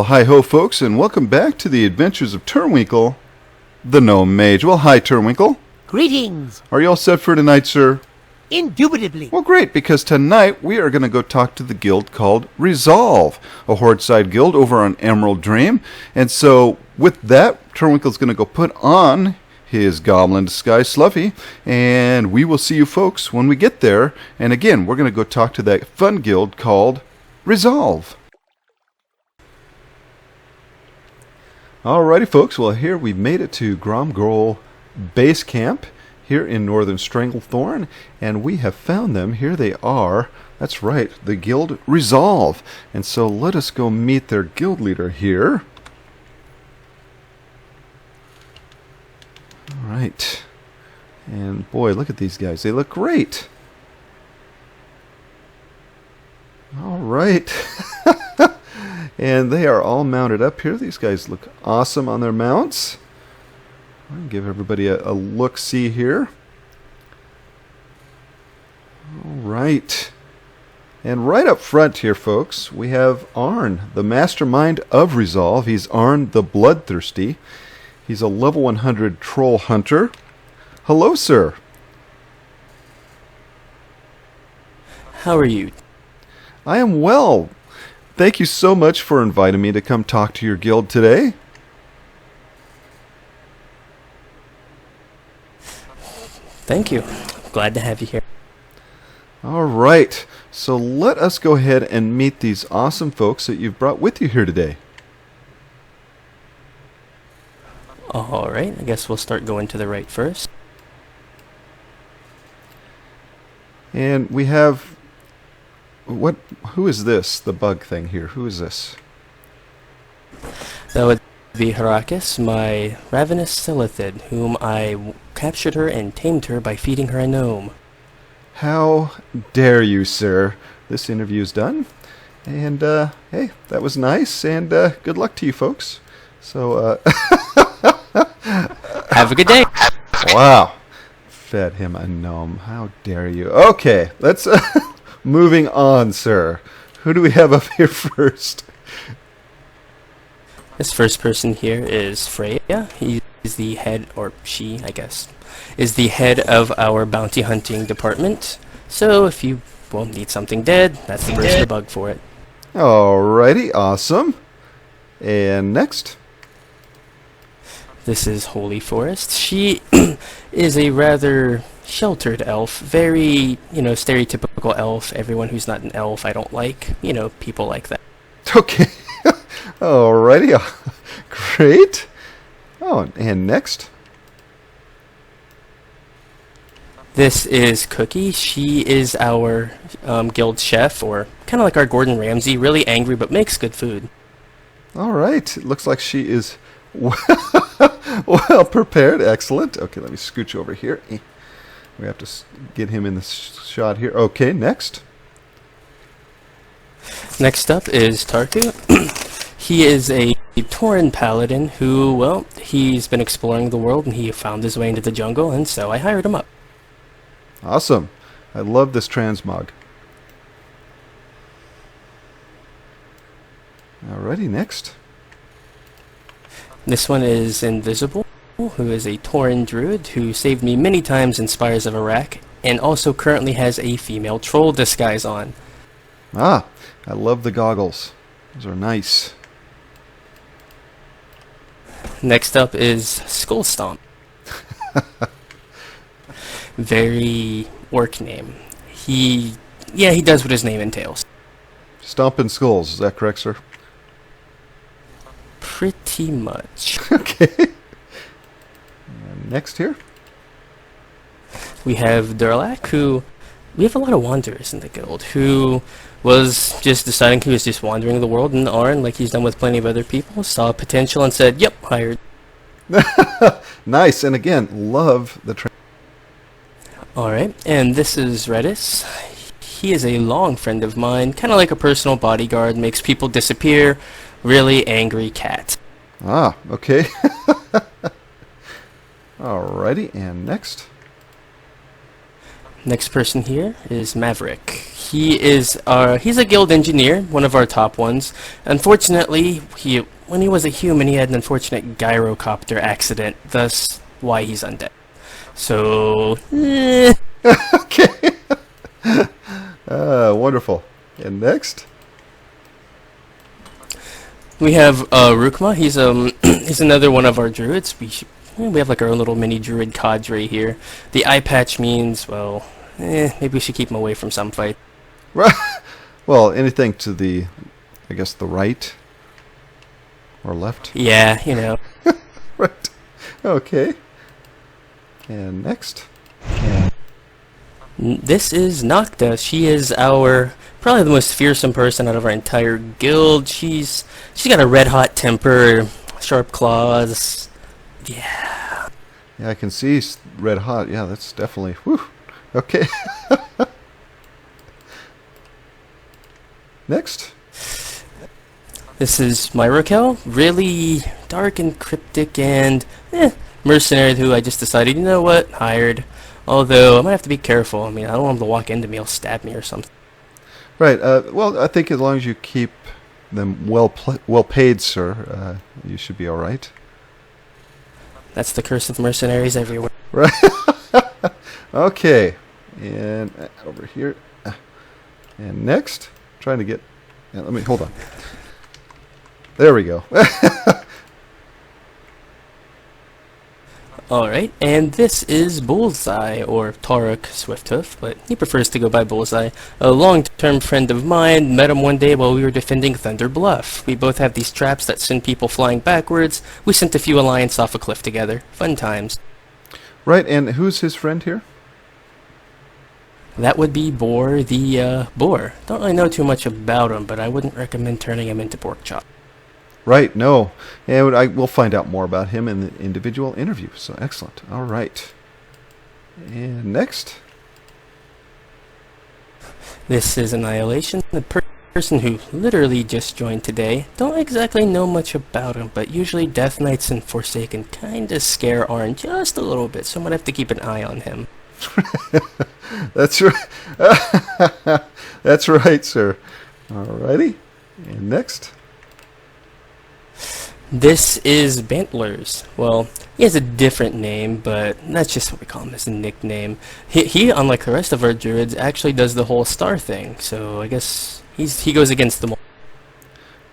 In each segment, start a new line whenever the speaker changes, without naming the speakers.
hi-ho folks, and welcome back to the adventures of Turwinkle, the Gnome Mage. Well, hi Turwinkle.
Greetings.
Are you all set for tonight, sir?
Indubitably.
Well, great, because tonight we are going to go talk to the guild called Resolve, a horde-side guild over on Emerald Dream. And so, with that, Turwinkle's going to go put on his goblin disguise, Sluffy, and we will see you folks when we get there. And again, we're going to go talk to that fun guild called Resolve. Alrighty folks, well here we've made it to Gromgirl Base Camp here in northern Stranglethorn, and we have found them. Here they are. That's right, the guild Resolve. And so let us go meet their guild leader here. Alright. And boy, look at these guys. They look great. Alright. And they are all mounted up here. These guys look awesome on their mounts. I'll give everybody a look-see here. Alright. And right up front here, folks, we have Arn, the mastermind of Resolve. He's Arn the Bloodthirsty. He's a level 100 troll hunter. Hello, sir.
How are you?
I am well. Thank you so much for inviting me to come talk to your guild today.
Thank you. Glad to have you here.
Alright, so let us go ahead and meet these awesome folks that you've brought with you here today.
Alright, I guess we'll start going to the right first.
And we have... Who is this? The bug thing here. Who is this?
That would be Herakis, my ravenous Silithid, whom I captured her and tamed her by feeding her a gnome.
How dare you, sir? This interview is done. And, hey, that was nice, and good luck to you folks. So,
Have a good day!
Wow. Fed him a gnome. How dare you? Okay, let's... Moving on, sir. Who do we have up here first?
This first person here is Freya. He is the head, or she, I guess, is the head of our bounty hunting department. So if you need something dead, that's the person to bug for it.
Alrighty, awesome. And next?
This is Holy Forest. She is a rather sheltered elf, very, stereotypical elf. Everyone who's not an elf I don't like, people like that.
Okay. Alrighty. Great. Oh, and next?
This is Cookie. She is our guild chef, or kind of like our Gordon Ramsay, really angry but makes good food.
Alright. It looks like she is well prepared. Excellent. Okay, let me scooch over here. We have to get him in the shot here. Okay, next.
Next up is Tarku. He is a Tauren paladin who, well, he's been exploring the world and he found his way into the jungle, and so I hired him up.
Awesome. I love this transmog. Alrighty, next.
This one is Invisible, who is a Tauren druid who saved me many times in Spires of Iraq, and also currently has a female troll disguise on.
Ah, I love the goggles. Those are nice.
Next up is Skull Stomp. Very orc name. He does what his name entails.
Stomping skulls, is that correct, sir?
Pretty much.
Okay. And next here.
We have Durlak, who... We have a lot of wanderers in the guild, who was just deciding he was just wandering the world, and Arn, like he's done with plenty of other people, saw potential and said, yep, hired.
Nice, and again, love the...
Alright, and this is Redis. He is a long friend of mine, kind of like a personal bodyguard, makes people disappear, really angry cat.
Ah, okay. Alrighty, and next.
Next person here is Maverick. He's a guild engineer, one of our top ones. Unfortunately, when he was a human, he had an unfortunate gyrocopter accident, thus why he's undead. So,
Okay. Wonderful. And next?
we have Rukma. He's another one of our druids. We have like our own little mini druid cadre here. The eye patch means, well, maybe we should keep him away from some fight.
Well, anything to the, I guess, the right or left?
Yeah, you know.
Right. Okay. And next?
This is Nocta. She is probably the most fearsome person out of our entire guild. She's got a red hot temper, sharp claws. Yeah.
Yeah, I can see red hot. Yeah, that's definitely. Whew. Okay. Next.
This is Myrokel. Really dark and cryptic and mercenary who I just decided, you know what, hired. Although I might have to be careful. I mean, I don't want him to walk into me, he'll stab me or something.
Right. Well, I think as long as you keep them well paid, sir, you should be all right.
That's the curse of mercenaries everywhere.
Right. Okay. And over here. And next. Trying to get. Yeah, let me hold on. There we go.
Alright, and this is Bullseye, or Tarek Swifthoof, but he prefers to go by Bullseye. A long-term friend of mine, met him one day while we were defending Thunder Bluff. We both have these traps that send people flying backwards. We sent a few Alliance off a cliff together. Fun times.
Right, and who's his friend here?
That would be Boar the Boar. Don't really know too much about him, but I wouldn't recommend turning him into pork chop.
Right, no. And we'll find out more about him in the individual interview. So excellent. All right. And next.
This is Annihilation, the person who literally just joined today. Don't exactly know much about him, but usually Death Knights and Forsaken kinda scare Arn just a little bit, so I'm gonna have to keep an eye on him.
That's right. That's right, sir. Alrighty. And next.
This is Bantlers. Well, he has a different name, but that's just what we call him as a nickname. He, unlike the rest of our druids, actually does the whole star thing, so I guess he goes against the mold.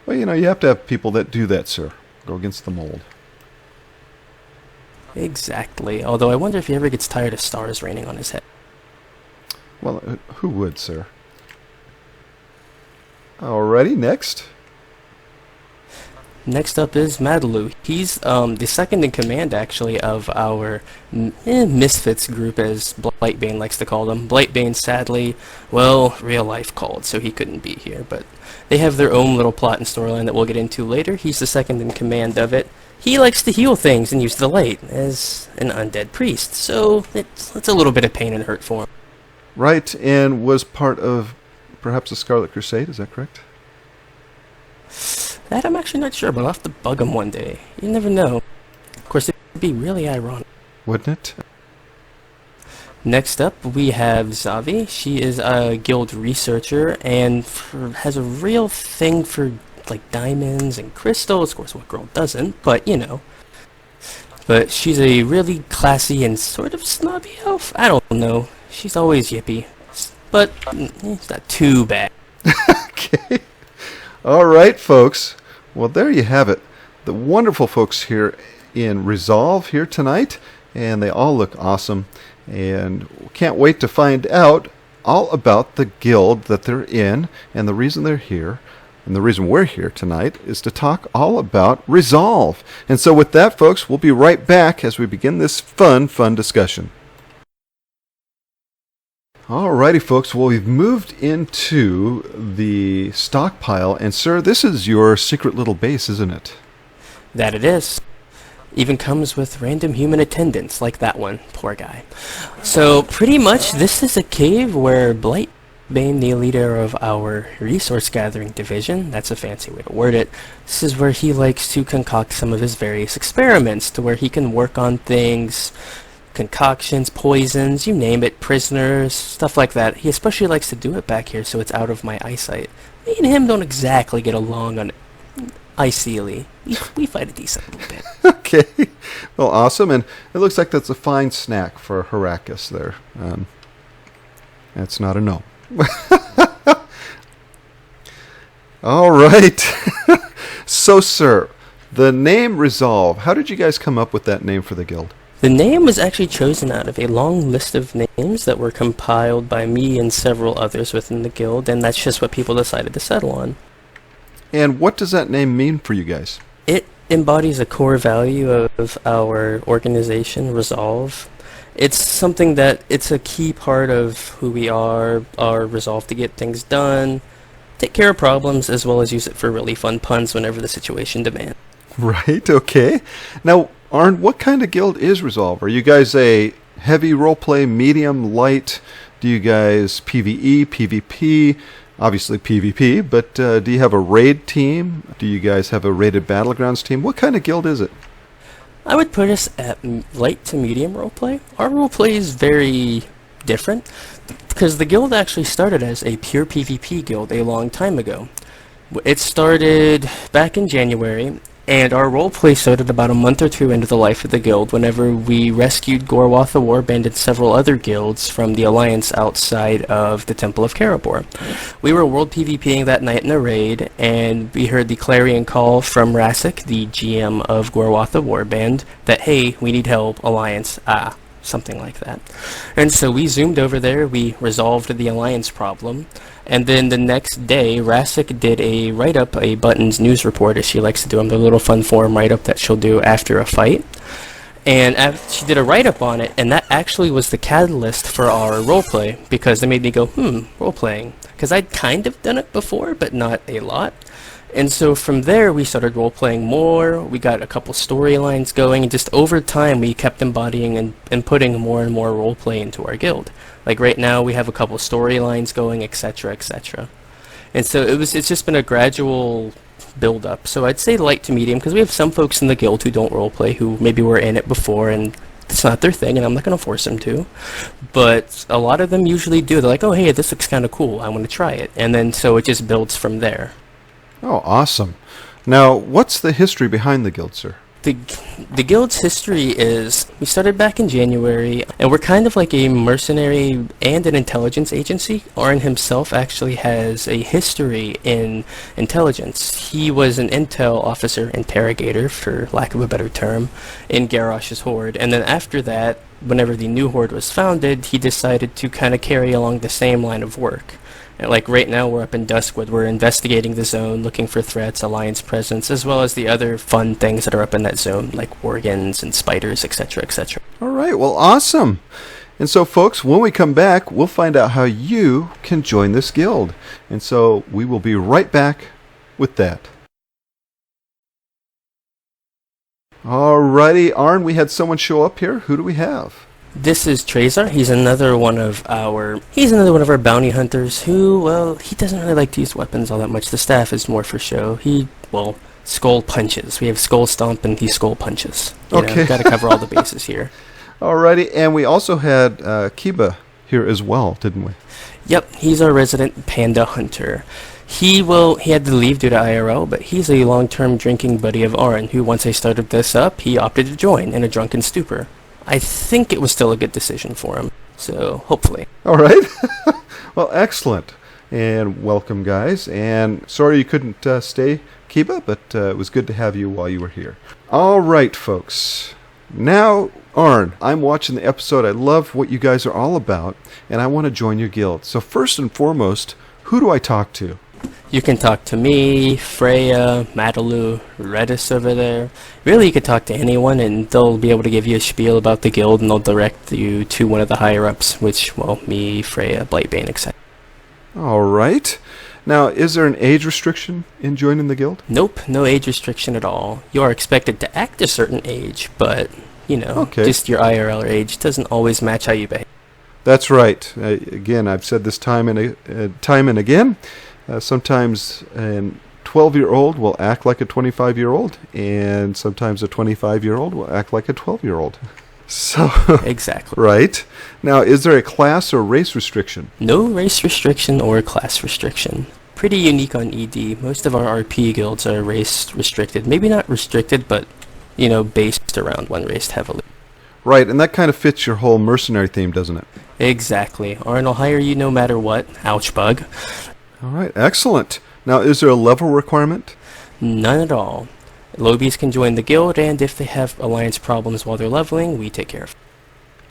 Well, you know, you have to have people that do that, sir. Go against the mold.
Exactly. Although I wonder if he ever gets tired of stars raining on his head.
Well, who would, sir? Alrighty, next.
Next up is Madaloo. He's the second in command, actually, of our Misfits group, as Blightbane likes to call them. Blightbane, sadly, well, real life called, so he couldn't be here. But they have their own little plot and storyline that we'll get into later. He's the second in command of it. He likes to heal things and use the light as an undead priest, so it's a little bit of pain and hurt for him.
Right, and was part of perhaps the Scarlet Crusade, is that correct?
That I'm actually not sure, but I'll have to bug him one day. You never know. Of course, it would be really ironic.
Wouldn't it?
Next up, we have Zavi. She is a guild researcher and has a real thing for like diamonds and crystals. Of course, what girl doesn't? But you know. But she's a really classy and sort of snobby elf. I don't know. She's always yippy, but it's not too bad.
Okay. All right, folks. Well, there you have it. The wonderful folks here in Resolve here tonight, and they all look awesome. And can't wait to find out all about the guild that they're in and the reason they're here. And the reason we're here tonight is to talk all about Resolve. And so with that, folks, we'll be right back as we begin this fun discussion. Alrighty, folks. Well, we've moved into the stockpile. And, sir, this is your secret little base, isn't it?
That it is. Even comes with random human attendants, like that one. Poor guy. So, pretty much, this is a cave where Blightbane, the leader of our resource gathering division, that's a fancy way to word it, this is where he likes to concoct some of his various experiments, to where he can work on things concoctions, poisons, you name it, prisoners, stuff like that. He especially likes to do it back here so it's out of my eyesight. Me and him don't exactly get along on icily. We fight a decent little bit.
Okay. Well, awesome. And it looks like that's a fine snack for Heracus there. That's not a no. All right. So, sir, the name Resolve, how did you guys come up with that name for the guild?
The name was actually chosen out of a long list of names that were compiled by me and several others within the guild, and that's just what people decided to settle on.
And what does that name mean for you guys?
It embodies a core value of our organization, Resolve. It's something that it's a key part of who we are, our resolve to get things done, take care of problems, as well as use it for really fun puns whenever the situation demands.
Right, okay. Now, Arn, what kind of guild is Resolve? Are you guys a heavy roleplay, medium, light? Do you guys PvE, PvP? Obviously PvP, but do you have a raid team? Do you guys have a raided battlegrounds team? What kind of guild is it?
I would put us at light to medium roleplay. Our roleplay is very different because the guild actually started as a pure PvP guild a long time ago. It started back in January, and our roleplay started about a month or two into the life of the guild whenever we rescued Gorwath the Warband and several other guilds from the Alliance outside of the Temple of Karabor. We were world PvPing that night in a raid, and we heard the clarion call from Rasik, the GM of Gorwath the Warband, that, hey, we need help, Alliance, something like that. And so we zoomed over there, we resolved the Alliance problem, and then the next day, Rasik did a write-up, a Buttons news report, as she likes to do, a little fun forum write-up that she'll do after a fight. And she did a write-up on it, and that actually was the catalyst for our roleplay, because it made me go, role-playing. Because I'd kind of done it before, but not a lot. And so from there, we started role-playing more, we got a couple storylines going, and just over time, we kept embodying and putting more and more roleplay into our guild. Like right now, we have a couple storylines going, etc., etc. And so it's just been a gradual build-up. So I'd say light to medium, because we have some folks in the guild who don't roleplay, who maybe were in it before, and it's not their thing, and I'm not going to force them to. But a lot of them usually do. They're like, oh, hey, this looks kind of cool, I want to try it. And then so it just builds from there.
Oh, awesome. Now, what's the history behind the guild, sir?
The guild's history is, we started back in January, and we're kind of like a mercenary and an intelligence agency. Arn himself actually has a history in intelligence. He was an intel officer interrogator, for lack of a better term, in Garrosh's horde. And then after that, whenever the new horde was founded, he decided to kind of carry along the same line of work. And like right now we're up in Duskwood, we're investigating the zone, looking for threats, Alliance presence, as well as the other fun things that are up in that zone, like worgens and spiders, etc., etc.
All right, well, awesome. And so, folks, when we come back, we'll find out how you can join this guild. And so we will be right back with that. Alrighty, Arn, we had someone show up here. Who do we have?
This is Trezar. He's another one of our bounty hunters who, well, he doesn't really like to use weapons all that much. The staff is more for show. Skull punches. We have skull stomp and he skull punches.
Okay.
Got to cover all the bases here.
Alrighty, and we also had Kiba here as well, didn't we?
Yep, he's our resident panda hunter. He had to leave due to IRL, but he's a long-term drinking buddy of Arn, who once I started this up, he opted to join in a drunken stupor. I think it was still a good decision for him, so hopefully.
All right. Well, excellent. And welcome, guys. And sorry you couldn't stay, Kiba, but it was good to have you while you were here. All right, folks. Now, Arn, I'm watching the episode. I love what you guys are all about, and I want to join your guild. So first and foremost, who do I talk to?
You can talk to me, Freya, Madalu, Redis over there. Really, you could talk to anyone, and they'll be able to give you a spiel about the guild, and they'll direct you to one of the higher-ups, which, well, me, Freya, Blightbane, etc.
All right. Now, is there an age restriction in joining the guild?
Nope, no age restriction at all. You are expected to act a certain age, but, just your IRL age doesn't always match how you behave.
That's right. Again, I've said this time and again. Sometimes a 12-year-old will act like a 25-year-old, and sometimes a 25-year-old will act like a 12-year-old. So,
Exactly.
right. Now, is there a class or race restriction?
No race restriction or class restriction. Pretty unique on ED. Most of our RP guilds are race restricted. Maybe not restricted, but, based around one race heavily.
Right, and that kind of fits your whole mercenary theme, doesn't it?
Exactly. Arn will hire you no matter what. Ouch bug.
All right, excellent. Now, is there a level requirement?
None at all. Lobies can join the guild, and if they have alliance problems while they're leveling, we take care of it.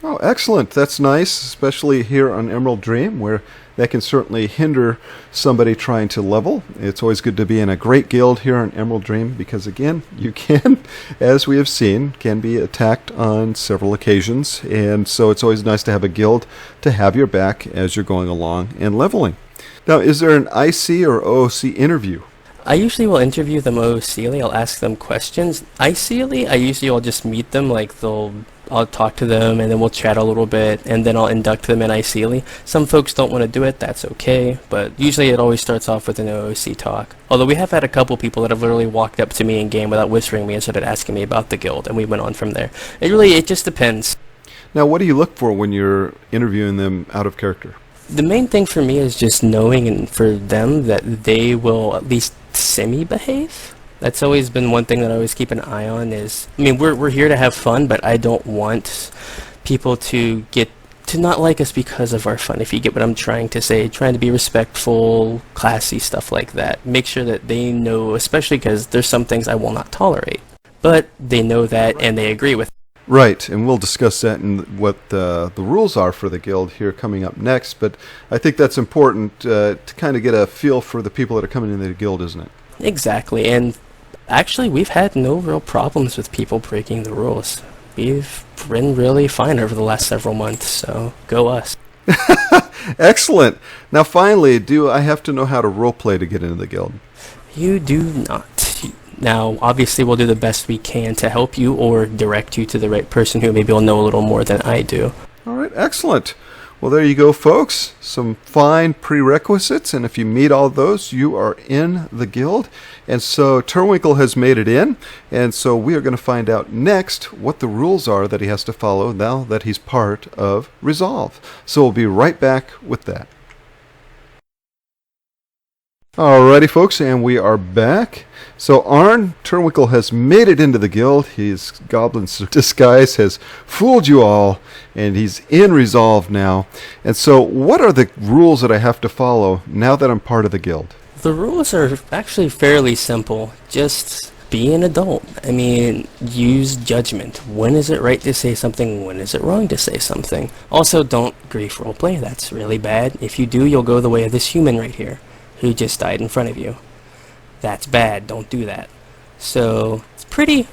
Oh, excellent. That's nice, especially here on Emerald Dream, where that can certainly hinder somebody trying to level. It's always good to be in a great guild here on Emerald Dream because, again, you can, as we have seen, can be attacked on several occasions. And so it's always nice to have a guild to have your back as you're going along and leveling. Now, is there an IC or OOC interview?
I usually will interview them OOC'ly. I'll ask them questions. IC'ly, I usually will just meet them, I'll talk to them, and then we'll chat a little bit, and then I'll induct them in IC'ly. Some folks don't want to do it, that's okay, but usually it always starts off with an OOC talk. Although we have had a couple people that have literally walked up to me in game without whispering me and started asking me about the guild, and we went on from there. It just depends.
Now, what do you look for when you're interviewing them out of character?
The main thing for me is just knowing, and for them, that they will at least semi-behave. That's always been one thing that I always keep an eye on is, we're here to have fun, but I don't want people to not like us because of our fun, if you get what I'm trying to say. Trying to be respectful, classy, stuff like that. Make sure that they know, especially because there's some things I will not tolerate. But they know that and they agree with it.
Right, and we'll discuss that and what the rules are for the guild here coming up next, but I think that's important to kind of get a feel for the people that are coming into the guild, isn't it?
Exactly, and actually we've had no real problems with people breaking the rules. We've been really fine over the last several months, so go us.
Excellent! Now finally, do I have to know how to roleplay to get into the guild?
You do not. Now, obviously, we'll do the best we can to help you or direct you to the right person who maybe will know a little more than I do.
All right, excellent. Well, there you go, folks. Some fine prerequisites, and if you meet all those, you are in the guild. And so Turwinkle has made it in, and so we are going to find out next what the rules are that he has to follow now that he's part of Resolve. So we'll be right back with that. Alrighty, folks, and we are back. So Arn Turwinkle has made it into the guild. His goblin's disguise has fooled you all, and he's in Resolve now. And so what are the rules that I have to follow now that I'm part of the guild?
The rules are actually fairly simple. Just be an adult. Use judgment. When is it right to say something? When is it wrong to say something? Also, don't grief roleplay. That's really bad. If you do, you'll go the way of this human right here, who just died in front of you. That's bad. Don't do that. So it's pretty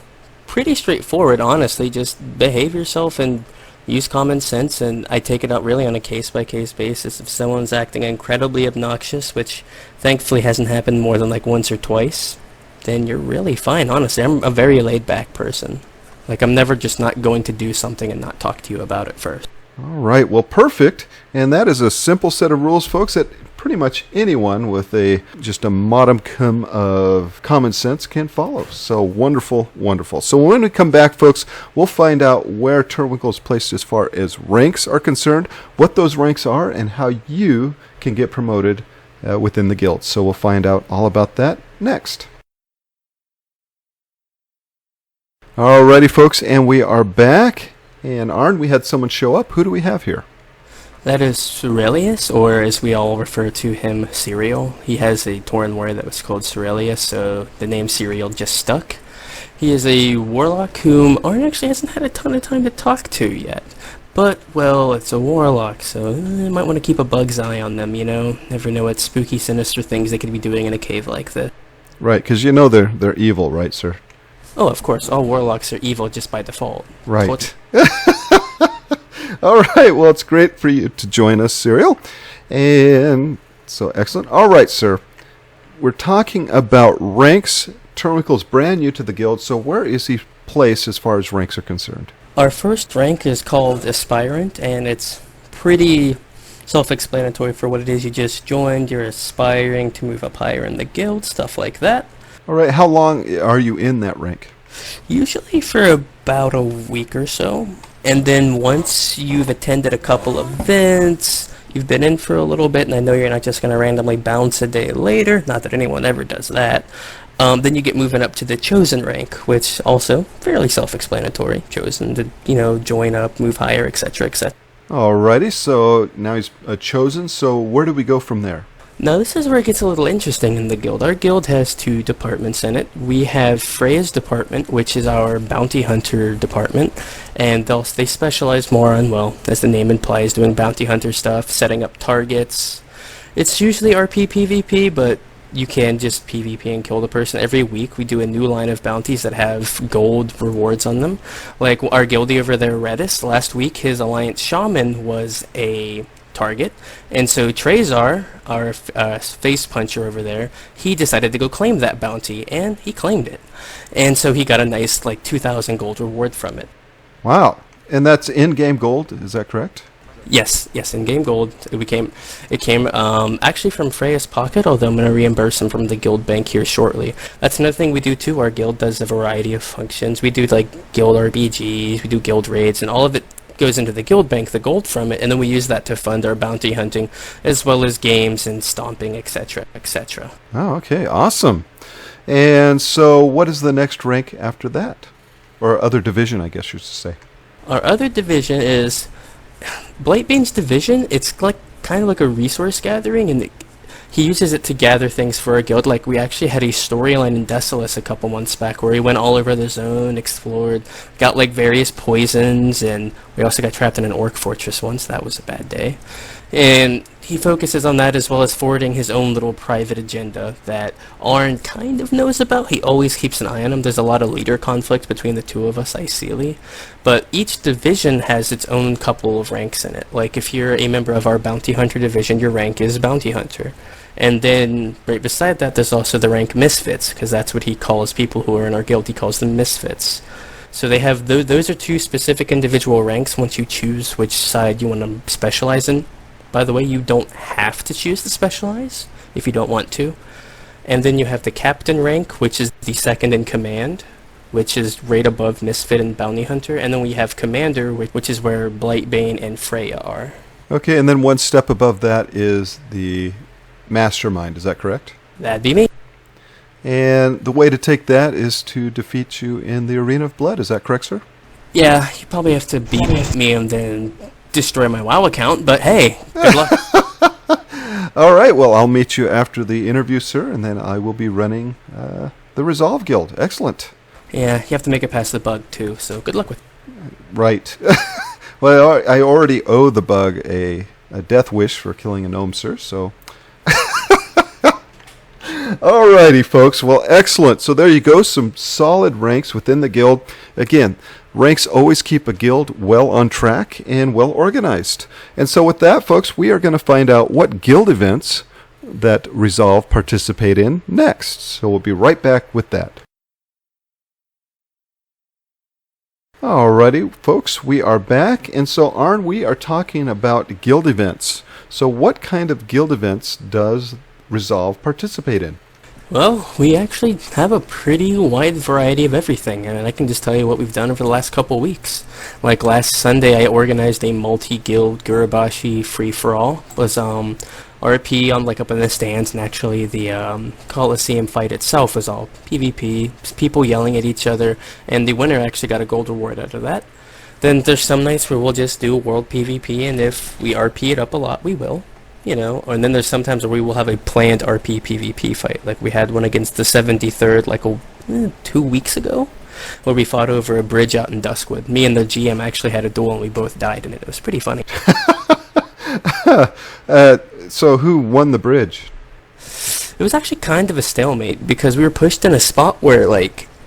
straightforward, honestly. Just behave yourself and use common sense, and I take it out really on a case-by-case basis. If someone's acting incredibly obnoxious, which thankfully hasn't happened more than once or twice, then you're really fine, honestly. I'm a very laid-back person. I'm never just not going to do something and not talk to you about it first.
All right, well, perfect. And that is a simple set of rules, folks, that pretty much anyone with just a modicum of common sense can follow. So wonderful, wonderful. So when we come back, folks, we'll find out where Turwinkle is placed as far as ranks are concerned, what those ranks are, and how you can get promoted within the guild. So we'll find out all about that next. Alrighty, folks, and we are back. And Arn, we had someone show up. Who do we have here?
That is Cerelius, or as we all refer to him, Cereal. He has a Tauren warrior that was called Cerelius, so the name Cereal just stuck. He is a warlock whom Arn actually hasn't had a ton of time to talk to yet. But, well, it's a warlock, so you might want to keep a bug's eye on them, Never know what spooky, sinister things they could be doing in a cave like this.
Right, because they're evil, right, sir?
Oh, of course, all warlocks are evil just by default.
Right. All right, well, it's great for you to join us, Cereal. And so excellent. All right, sir. We're talking about ranks. Turwinkle's brand new to the guild, so where is he placed as far as ranks are concerned?
Our first rank is called Aspirant, and it's pretty self-explanatory for what it is. You just joined, you're aspiring to move up higher in the guild, stuff like that.
All right, how long are you in that rank?
Usually for about a week or so. And then once you've attended a couple of events, you've been in for a little bit, and I know you're not just going to randomly bounce a day later, not that anyone ever does that, then you get moving up to the chosen rank, which also fairly self-explanatory. Chosen to, join up, move higher, etc., etc.
Alrighty, so now he's chosen, so where do we go from there?
Now this is where it gets a little interesting in the guild. Our guild has two departments in it. We have Freya's department, which is our bounty hunter department, and they specialize more on, well, as the name implies, doing bounty hunter stuff, setting up targets. It's usually RP PvP, but you can just PvP and kill the person. Every week we do a new line of bounties that have gold rewards on them. Like our guildie over there, Redis, last week his Alliance Shaman was a target, and so Trezar, our face puncher over there, he decided to go claim that bounty, and he claimed it, and so he got a nice 2,000 gold reward from it.
Wow, and that's in-game gold, is that correct?
Yes, in-game gold. It came actually from Freya's pocket, although I'm going to reimburse him from the guild bank here shortly. That's another thing we do too. Our guild does a variety of functions. We do guild RBGs, we do guild raids, and all of it goes into the guild bank, the gold from it, and then we use that to fund our bounty hunting, as well as games and stomping, etc., etc.
Oh, okay, awesome. And so what is the next rank after that? Or other division, I guess you should say.
Our other division is Blightbane's division. It's kind of like a resource gathering, and he uses it to gather things for our guild. We actually had a storyline in Desolus a couple months back where he went all over the zone, explored, got various poisons, and we also got trapped in an orc fortress once. That was a bad day. And he focuses on that as well as forwarding his own little private agenda that Arn kind of knows about. He always keeps an eye on him. There's a lot of leader conflict between the two of us, ideally. But each division has its own couple of ranks in it. If you're a member of our Bounty Hunter division, your rank is Bounty Hunter. And then, right beside that, there's also the rank Misfits, because that's what he calls people who are in our guild. He calls them Misfits. So they have those are two specific individual ranks once you choose which side you want to specialize in. By the way, you don't have to choose to specialize if you don't want to. And then you have the Captain rank, which is the second in command, which is right above Misfit and Bounty Hunter. And then we have Commander, which is where Blightbane and Freya are.
Okay, and then one step above that is the Mastermind, is that correct?
That'd be me.
And the way to take that is to defeat you in the Arena of Blood, is that correct, sir?
Yeah, you probably have to beat me and then destroy my WoW account, but hey, good luck.
All right, well, I'll meet you after the interview, sir, and then I will be running the Resolve Guild. Excellent.
Yeah, you have to make it past the bug, too, so good luck with it.
Right. Well, I already owe the bug a death wish for killing a gnome, sir, so... Alrighty, folks. Well, excellent. So there you go. Some solid ranks within the guild. Again, ranks always keep a guild well on track and well organized. And so with that, folks, we are going to find out what guild events that Resolve participate in next. So we'll be right back with that. Alrighty, folks, we are back. And so, Arn, we are talking about guild events. So what kind of guild events does Resolve participate in?
Well, we actually have a pretty wide variety of everything, and I can just tell you what we've done over the last couple weeks. Last Sunday, I organized a multi-guild Gurabashi free-for-all. It was RP on up in the stands, and actually the Coliseum fight itself was all PvP, people yelling at each other, and the winner actually got a gold reward out of that. Then there's some nights where we'll just do world PvP, and if we RP it up a lot, we will. And then there's sometimes where we will have a planned RP PvP fight. We had one against the 73rd 2 weeks ago, where we fought over a bridge out in Duskwood. Me and the GM actually had a duel, and we both died in it. It was pretty funny.
So who won the bridge?
It was actually kind of a stalemate, because we were pushed in a spot where,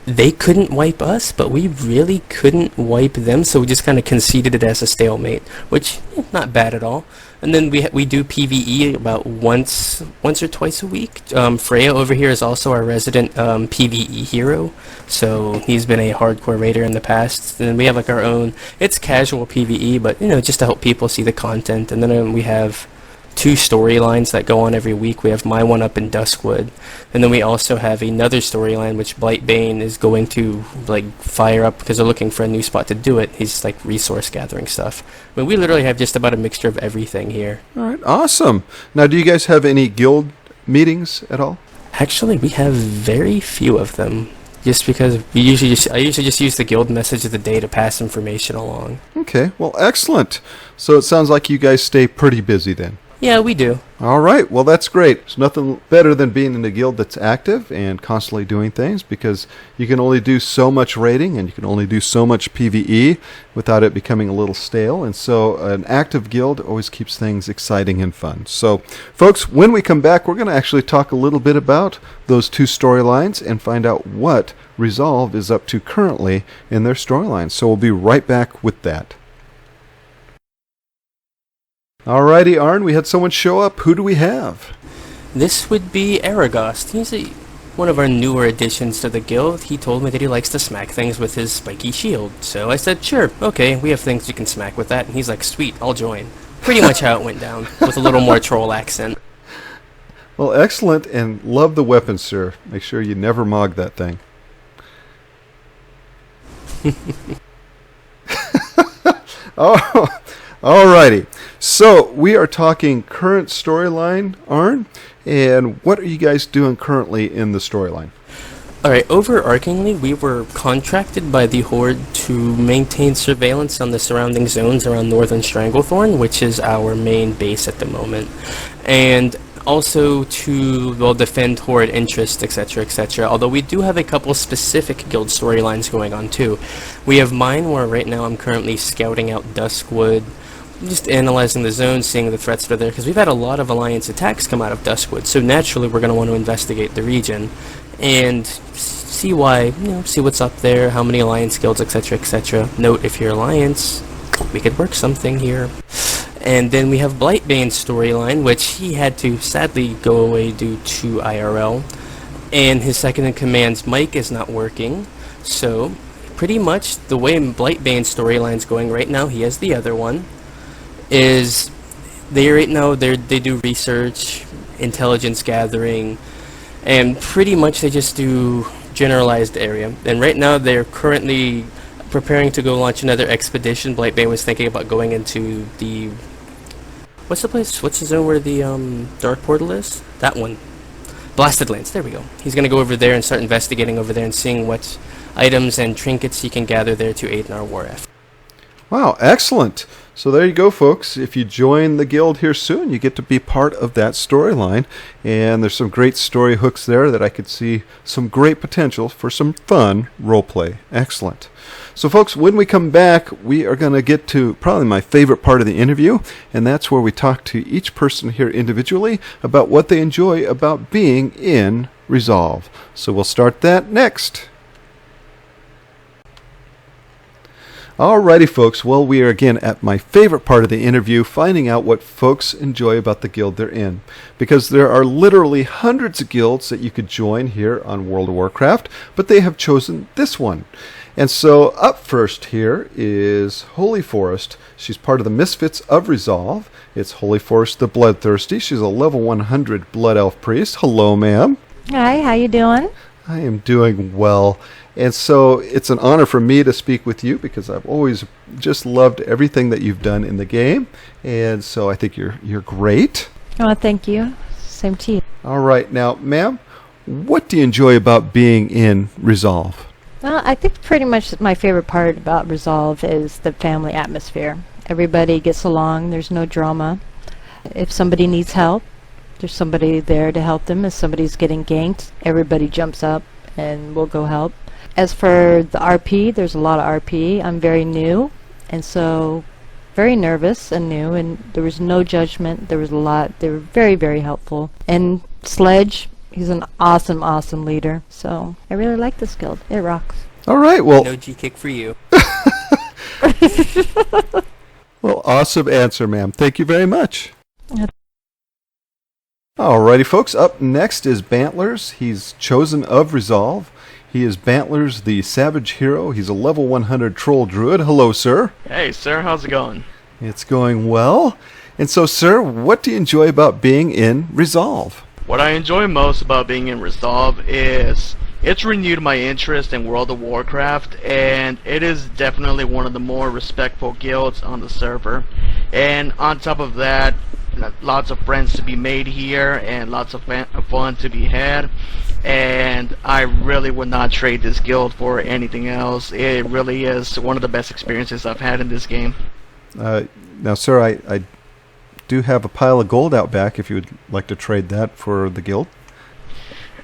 they couldn't wipe us, but we really couldn't wipe them, so we just kind of conceded it as a stalemate, which, not bad at all. And then we do PvE about once or twice a week. Freya over here is also our resident PvE hero, so he's been a hardcore raider in the past. And then we have our own, it's casual PvE, but just to help people see the content. And then we have two storylines that go on every week. We have my one up in Duskwood, and then we also have another storyline which Blightbane is going to like fire up because they're looking for a new spot to do it. He's like resource gathering stuff. I mean, we literally have just about a mixture of everything here.
All right, awesome. Now, do you guys have any guild meetings at all?
Actually, we have very few of them. Just because I usually just use the guild message of the day to pass information along.
Okay, well, excellent. So it sounds like you guys stay pretty busy then.
Yeah, we do.
All right, well, that's great. There's nothing better than being in a guild that's active and constantly doing things, because you can only do so much raiding and you can only do so much PvE without it becoming a little stale. And so an active guild always keeps things exciting and fun. So, folks, when we come back, we're going to actually talk a little bit about those two storylines and find out what Resolve is up to currently in their storylines. So we'll be right back with that. Alrighty, Arn, we had someone show up. Who do we have?
This would be Aragost. He's one of our newer additions to the guild. He told me that he likes to smack things with his spiky shield. So I said, sure, okay, we have things you can smack with that. And he's like, sweet, I'll join. Pretty much how it went down, with a little more troll accent.
Well, excellent, and love the weapon, sir. Make sure you never mog that thing. Oh, alrighty. So we are talking current storyline, Arn, and what are you guys doing currently in the storyline?
Alright, overarchingly, we were contracted by the Horde to maintain surveillance on the surrounding zones around Northern Stranglethorn, which is our main base at the moment, and also to, well, defend Horde interests, etc., etc. Although we do have a couple specific guild storylines going on too. We have mine, where right now I'm currently scouting out Duskwood, just analyzing the zone, seeing the threats that are there, because we've had a lot of Alliance attacks come out of Duskwood, so naturally we're going to want to investigate the region and see why, see what's up there, how many Alliance guilds, etc., etc. Note, if you're Alliance, we could work something here. And then we have Blightbane's storyline, which he had to sadly go away due to IRL, and his second-in-command's mic is not working, so pretty much the way Blightbane's storyline's going right now, he has the other one, is they do research, intelligence gathering, and pretty much they just do generalized area. And right now they're currently preparing to go launch another expedition. Blightbane was thinking about going into the... What's the place? What's the zone where the Dark Portal is? That one. Blasted Lands. There we go. He's going to go over there and start investigating over there and seeing what items and trinkets he can gather there to aid in our war effort.
Wow, excellent. So there you go, folks. If you join the guild here soon, you get to be part of that storyline. And there's some great story hooks there that I could see some great potential for some fun roleplay. Excellent. So, folks, when we come back, we are going to get to probably my favorite part of the interview, and that's where we talk to each person here individually about what they enjoy about being in Resolve. So we'll start that next. Alrighty, folks. Well, we are again at my favorite part of the interview, finding out what folks enjoy about the guild they're in. Because there are literally hundreds of guilds that you could join here on World of Warcraft, but they have chosen this one. And so up first here is Holy Forest. She's part of the Misfits of Resolve. It's Holy Forest the Bloodthirsty. She's a level 100 Blood Elf Priest. Hello, ma'am.
Hi, how you doing?
I am doing well. And so it's an honor for me to speak with you because I've always just loved everything that you've done in the game. And so I think you're great.
Oh, thank you. Same to you.
All right. Now, ma'am, what do you enjoy about being in Resolve?
Well, I think pretty much my favorite part about Resolve is the family atmosphere. Everybody gets along. There's no drama. If somebody needs help, there's somebody there to help them. If somebody's getting ganked, everybody jumps up and will go help. As for the RP, there's a lot of RP. I'm very new, and so very nervous and new, and there was no judgment. There was a lot. They were very, very helpful. And Sledge, he's an awesome, awesome leader. So I really like this guild. It rocks.
All right, well...
No G-kick for you.
Well, awesome answer, ma'am. Thank you very much. Alrighty, folks. Up next is Bantlers. He's chosen of Resolve. He is Bantlers, the Savage Hero. He's a level 100 Troll Druid. Hello, sir.
Hey, sir, how's it going?
It's going well. And so, sir, what do you enjoy about being in Resolve?
What I enjoy most about being in Resolve is it's renewed my interest in World of Warcraft, and it is definitely one of the more respectful guilds on the server. And on top of that, lots of friends to be made here and lots of fun to be had. And I really would not trade this guild for anything else. It really is one of the best experiences I've had in this game.
Now, sir, I do have a pile of gold out back if you would like to trade that for the guild.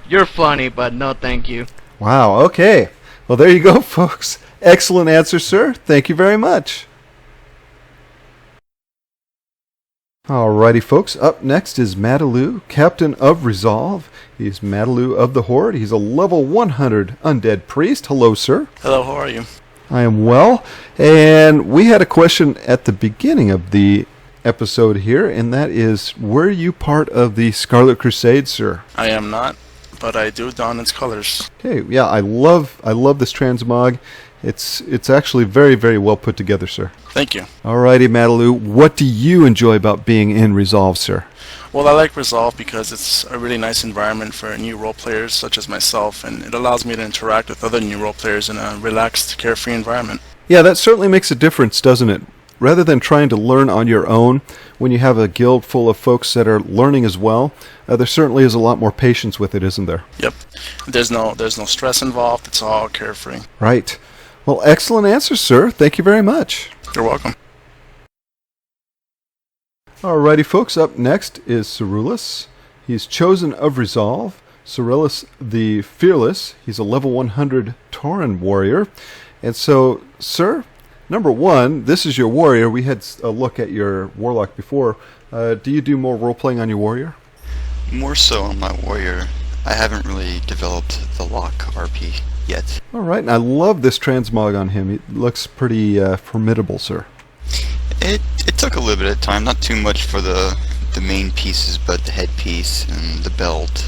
You're funny, but no thank you.
Wow, okay. Well, there you go, folks. Excellent answer, sir. Thank you very much. Alrighty, folks. Up next is Madaloo, Captain of Resolve. He's Madaloo of the Horde. He's a level 100 undead priest. Hello, sir.
Hello, how are you?
I am well. And we had a question at the beginning of the episode here, and that is, were you part of the Scarlet Crusade, sir?
I am not, but I do don its colors.
Okay, yeah, I love this transmog. It's actually very, very well put together, sir.
Thank you.
Alrighty, Madaloo, what do you enjoy about being in Resolve, sir?
Well, I like Resolve because it's a really nice environment for new role players such as myself, and it allows me to interact with other new role players in a relaxed, carefree environment.
Yeah, that certainly makes a difference, doesn't it? Rather than trying to learn on your own, when you have a guild full of folks that are learning as well, there certainly is a lot more patience with it, isn't there?
Yep. There's no stress involved. It's all carefree.
Right. Well, excellent answer, sir. Thank you very much.
You're welcome.
Alrighty, folks. Up next is Cerulus. He's chosen of Resolve. Cerulus the Fearless. He's a level 100 Tauren warrior. And so, sir, number one, this is your warrior. We had a look at your warlock before. Do you do more role-playing on your warrior?
More so on my warrior. I haven't really developed the lock RP yet.
All right, and I love this transmog on him. It looks pretty formidable, sir.
It took a little bit of time, not too much for the main pieces, but the headpiece and the belt,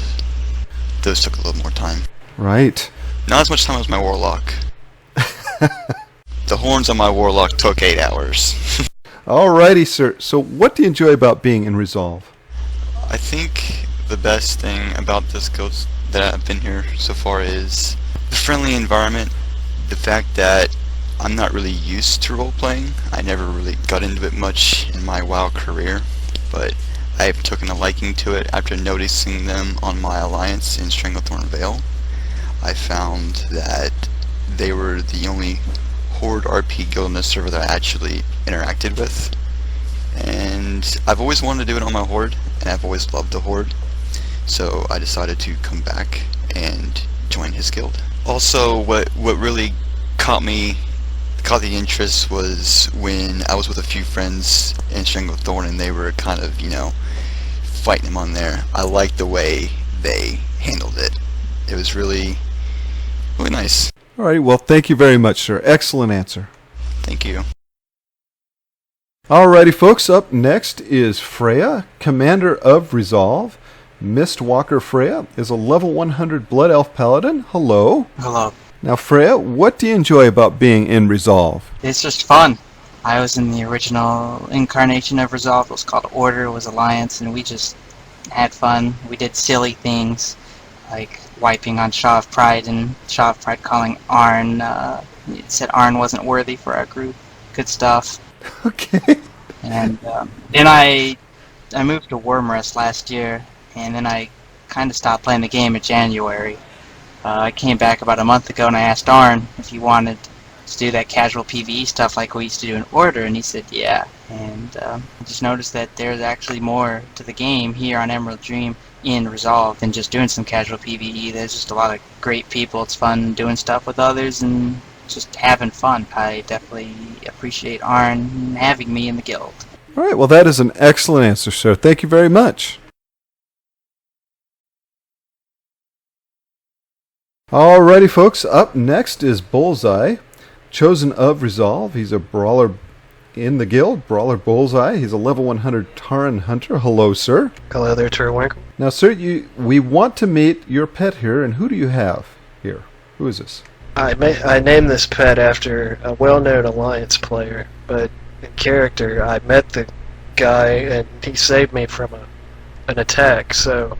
those took a little more time.
Right.
Not as much time as my warlock. The horns on my warlock took 8 hours.
Alrighty, sir. So what do you enjoy about being in Resolve?
I think the best thing about this guild that I've been here so far is the friendly environment, the fact that I'm not really used to role-playing. I never really got into it much in my WoW career, but I've taken a liking to it after noticing them on my alliance in Stranglethorn Vale. I found that they were the only Horde RP guild in the server that I actually interacted with, and I've always wanted to do it on my Horde, and I've always loved the Horde, so I decided to come back and join his guild. Also, what really caught the interest was when I was with a few friends in Stranglethorn, and they were kind of, fighting him on there. I liked the way they handled it. It was really, really nice.
All right, well, thank you very much, sir. Excellent answer.
Thank you.
Alrighty, folks, up next is Freya, Commander of Resolve. Mistwalker Freya is a level 100 Blood Elf Paladin. Hello.
Hello.
Now, Freya, what do you enjoy about being in Resolve?
It's just fun. I was in the original incarnation of Resolve. It was called Order, it was Alliance, and we just had fun. We did silly things, like wiping on Shaw of Pride, and Shaw of Pride calling Arn, it said Arn wasn't worthy for our group. Good stuff.
Okay.
And then I moved to Wormrest last year, and then I kind of stopped playing the game in January. I came back about a month ago, and I asked Arn if he wanted to do that casual PvE stuff like we used to do in Order, and he said yeah. And I just noticed that there's actually more to the game here on Emerald Dream in Resolve than just doing some casual PvE. There's just a lot of great people. It's fun doing stuff with others and just having fun. I definitely appreciate Arn having me in the guild.
All right, well, that is an excellent answer, sir. Thank you very much. Alrighty, folks, up next is Bullseye, chosen of Resolve. He's a brawler in the guild, Brawler Bullseye. He's a level 100 Tauren Hunter. Hello, sir.
Hello there, Turwinkle.
Now, sir, we want to meet your pet here, and who do you have here? Who is this?
I named this pet after a well-known Alliance player, but in character, I met the guy, and he saved me from an attack, so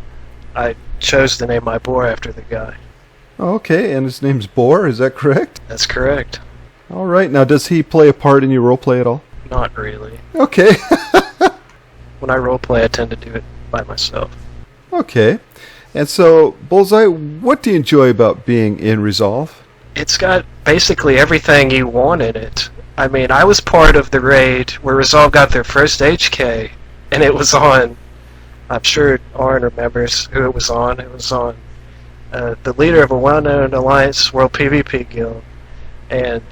I chose to name my boar after the guy.
Okay, and his name's Boar, is that correct?
That's correct.
All right, now does he play a part in your roleplay at all?
Not really.
Okay.
When I roleplay, I tend to do it by myself.
Okay. And so, Bullseye, what do you enjoy about being in Resolve?
It's got basically everything you want in it. I mean, I was part of the raid where Resolve got their first HK, and it was on, I'm sure Arn remembers who it was on. It was on the leader of a well-known Alliance World PvP guild, and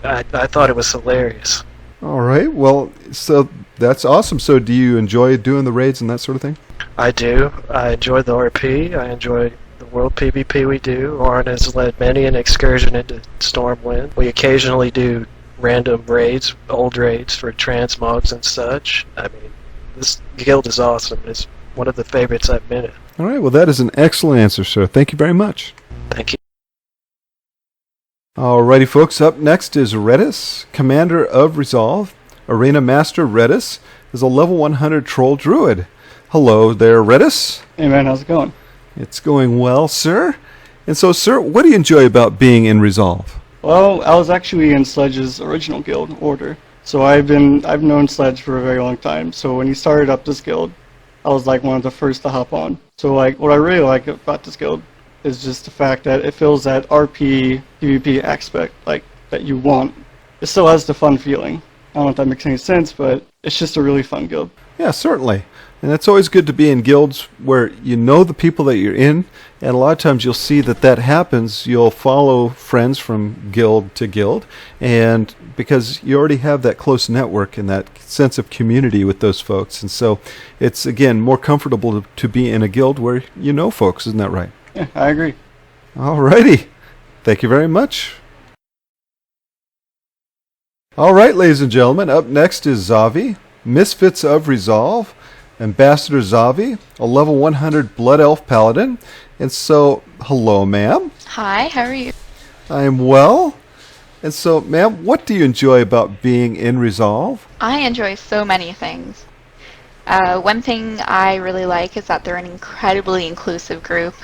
I thought it was hilarious.
All right, well, so that's awesome. So do you enjoy doing the raids and that sort of thing?
I do. I enjoy the RP. I enjoy the World PvP we do. Arn has led many an excursion into Stormwind. We occasionally do random raids, old raids for transmogs and such. I mean, this guild is awesome. It's one of the favorites I've been in.
All right, well, that is an excellent answer, sir. Thank you very much.
Thank you.
Alrighty, folks, up next is Redis, Commander of Resolve. Arena Master Redis is a level 100 Troll Druid. Hello there, Redis.
Hey man, how's it going?
It's going well, sir. And so, sir, what do you enjoy about being in Resolve?
Well, I was actually in Sledge's original guild, Order. So I've known Sledge for a very long time. So when he started up this guild, I was like one of the first to hop on. So like what I really like about this guild is just the fact that it feels that RP PvP aspect like that you want. It still has the fun feeling. I don't know if that makes any sense, but it's just a really fun guild.
Yeah, certainly. And it's always good to be in guilds where you know the people that you're in, and a lot of times you'll see that that happens. You'll follow friends from guild to guild, and because you already have that close network and that sense of community with those folks. And so it's, again, more comfortable to be in a guild where you know folks. Isn't that right?
Yeah, I agree.
All righty. Thank you very much. All right, ladies and gentlemen, up next is Zavi, Misfits of Resolve. Ambassador Zavi, a level 100 Blood Elf Paladin. And so, hello, ma'am.
Hi, how are you?
I am well. And so, ma'am, what do you enjoy about being in Resolve?
I enjoy so many things. One thing I really like is that they're an incredibly inclusive group.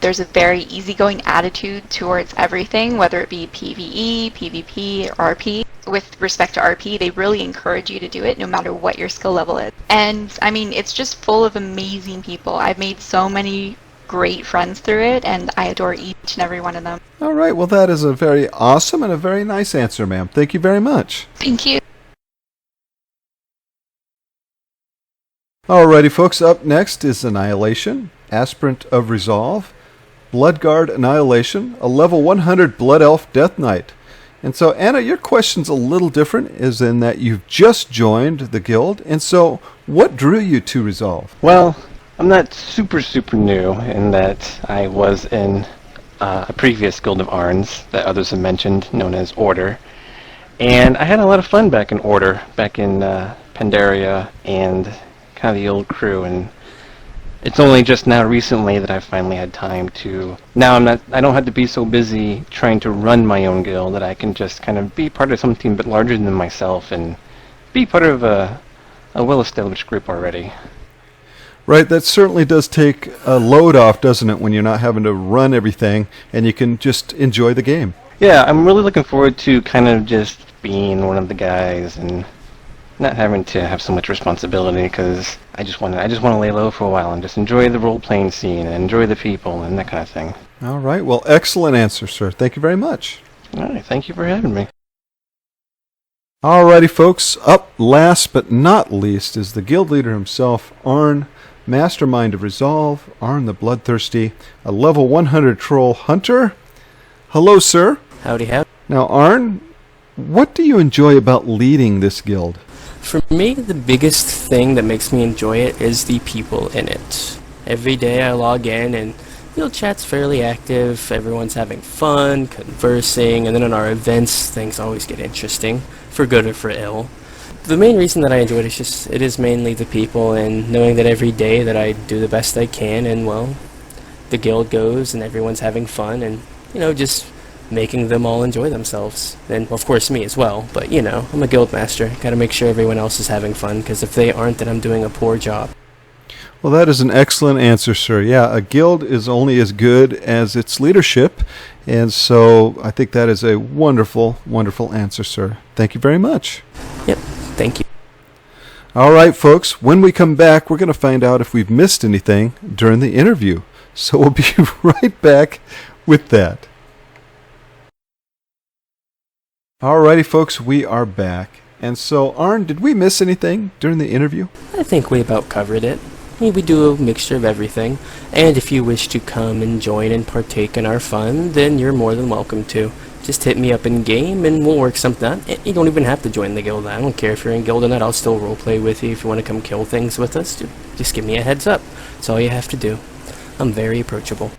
There's a very easygoing attitude towards everything, whether it be PvE, PvP, or RP. With respect to RP, they really encourage you to do it no matter what your skill level is. And, I mean, it's just full of amazing people. I've made so many great friends through it, and I adore each and every one of them.
All right, well, that is a very awesome and a very nice answer, ma'am. Thank you very much.
Thank you.
Alrighty, folks, up next is Annihilation, Aspirant of Resolve, Bloodguard Annihilation, a level 100 Blood Elf Death Knight. And so, Anna, your question's a little different, is in that you've just joined the guild, and so what drew you to Resolve?
Well, I'm not super new in that I was in a previous guild of Arns that others have mentioned, known as Order. And I had a lot of fun back in Order, back in Pandaria and kind of the old crew, and it's only just now recently that I've finally had time to. Now I don't have to be so busy trying to run my own guild that I can just kind of be part of something a bit larger than myself and be part of a well-established group already.
Right, that certainly does take a load off, doesn't it, when you're not having to run everything and you can just enjoy the game.
Yeah, I'm really looking forward to kind of just being one of the guys and not having to have so much responsibility, because I just want to lay low for a while and just enjoy the role-playing scene and enjoy the people and that kind of thing.
All right, well, excellent answer, sir. Thank you very much.
All right, thank you for having me.
All righty, folks, up last but not least is the guild leader himself, Arn, Mastermind of Resolve, Arn the Bloodthirsty, a level 100 Troll Hunter. Hello, sir.
Howdy, howdy.
Now, Arn, what do you enjoy about leading this guild?
For me, the biggest thing that makes me enjoy it is the people in it. Every day I log in and guild chat's fairly active, everyone's having fun, conversing, and then in our events things always get interesting, for good or for ill. The main reason that I enjoy it is just, it is mainly the people and knowing that every day that I do the best I can and, well, the guild goes and everyone's having fun and, you know, just making them all enjoy themselves. And, of course, me as well. But, you know, I'm a guild master. Gotta make sure everyone else is having fun, because if they aren't, then I'm doing a poor job.
Well, that is an excellent answer, sir. Yeah, a guild is only as good as its leadership, and so I think that is a wonderful, wonderful answer, sir. Thank you very much.
Yep, thank you.
All right, folks, when we come back, we're going to find out if we've missed anything during the interview. So we'll be right back with that. All righty, folks, we are back. And so, Arn, did we miss anything during the interview?
I think we about covered it. We do a mixture of everything, and if you wish to come and join and partake in our fun, then you're more than welcome to. Just hit me up in game and we'll work something out. You don't even have to join the guild. I don't care if you're in guild or not. I'll still roleplay with you if you want to come kill things with us. Just give me a heads up. That's all you have to do. I'm very approachable.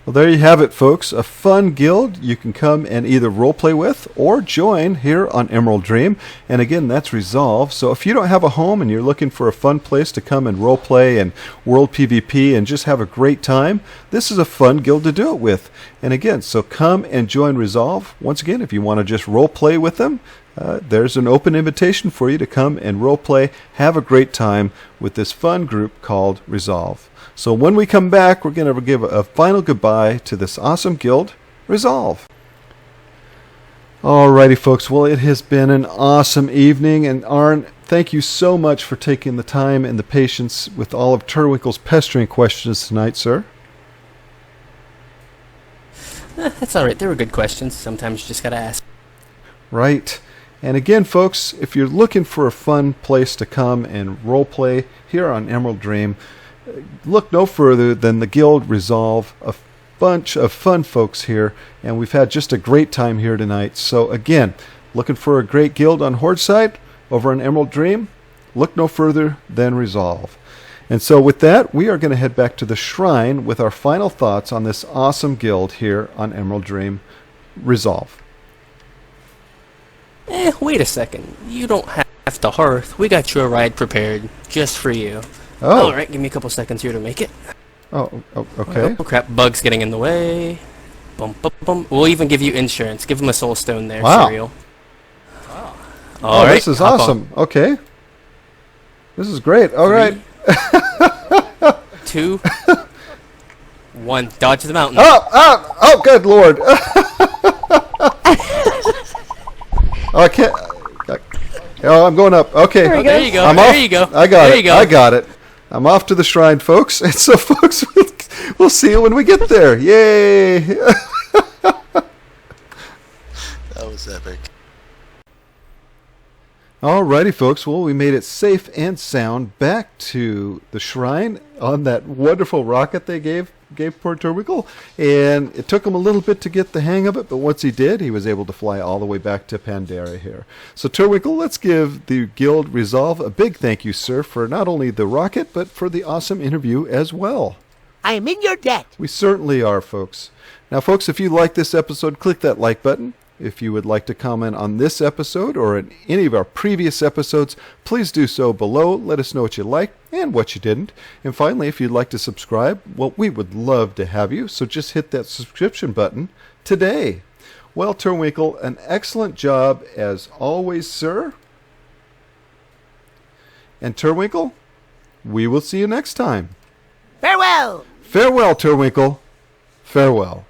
Well, there you have it, folks. A fun guild you can come and either roleplay with or join here on Emerald Dream. And again, that's Resolve. So if you don't have a home and you're looking for a fun place to come and roleplay and world PvP and just have a great time, this is a fun guild to do it with. And again, so come and join Resolve. Once again, if you want to just roleplay with them, there's an open invitation for you to come and roleplay, have a great time with this fun group called Resolve. So when we come back, we're going to give a final goodbye to this awesome guild, Resolve. Alrighty, folks. Well, it has been an awesome evening. And Arn, thank you so much for taking the time and the patience with all of Turwinkle's pestering questions tonight, sir.
That's alright. They were good questions. Sometimes you just gotta ask.
Right. And again, folks, if you're looking for a fun place to come and roleplay here on Emerald Dream, look no further than the Guild Resolve, a bunch of fun folks here, and we've had just a great time here tonight. So again, looking for a great guild on Horde side over on Emerald Dream, look no further than Resolve. And so with that, we are going to head back to the shrine with our final thoughts on this awesome guild here on Emerald Dream, Resolve.
Wait a second. You don't have to hearth. We got you a ride prepared just for you.
Oh.
Alright, give me a couple seconds here to make it.
Oh, okay.
Oh, crap, bugs getting in the way. Bum, bum, bum. We'll even give you insurance. Give him a soul stone there,
wow.
Serial.
Oh, this is awesome. Okay. This is great. All right.
2, 1. Dodge the mountain.
Oh, good Lord. I can't. Oh, I'm going up. Okay.
There you go.
I'm
there
off.
you go.
I got
there
it.
You go.
I got it. I'm off to the shrine, folks. And so, folks, we'll see you when we get there. Yay!
That was epic.
Alrighty, folks. Well, we made it safe and sound back to the shrine on that wonderful rocket they gave poor Turwinkle, and it took him a little bit to get the hang of it, but once he did, he was able to fly all the way back to Pandora here. So Turwinkle, let's give the Guild Resolve a big thank you, sir, for not only the rocket, but for the awesome interview as well.
I am in your debt.
We certainly are, folks. Now, folks, if you like this episode, click that like button. If you would like to comment on this episode or in any of our previous episodes, please do so below. Let us know what you liked and what you didn't. And finally, if you'd like to subscribe, well, we would love to have you. So just hit that subscription button today. Well, Turwinkle, an excellent job as always, sir. And Turwinkle, we will see you next time.
Farewell.
Farewell, Turwinkle. Farewell.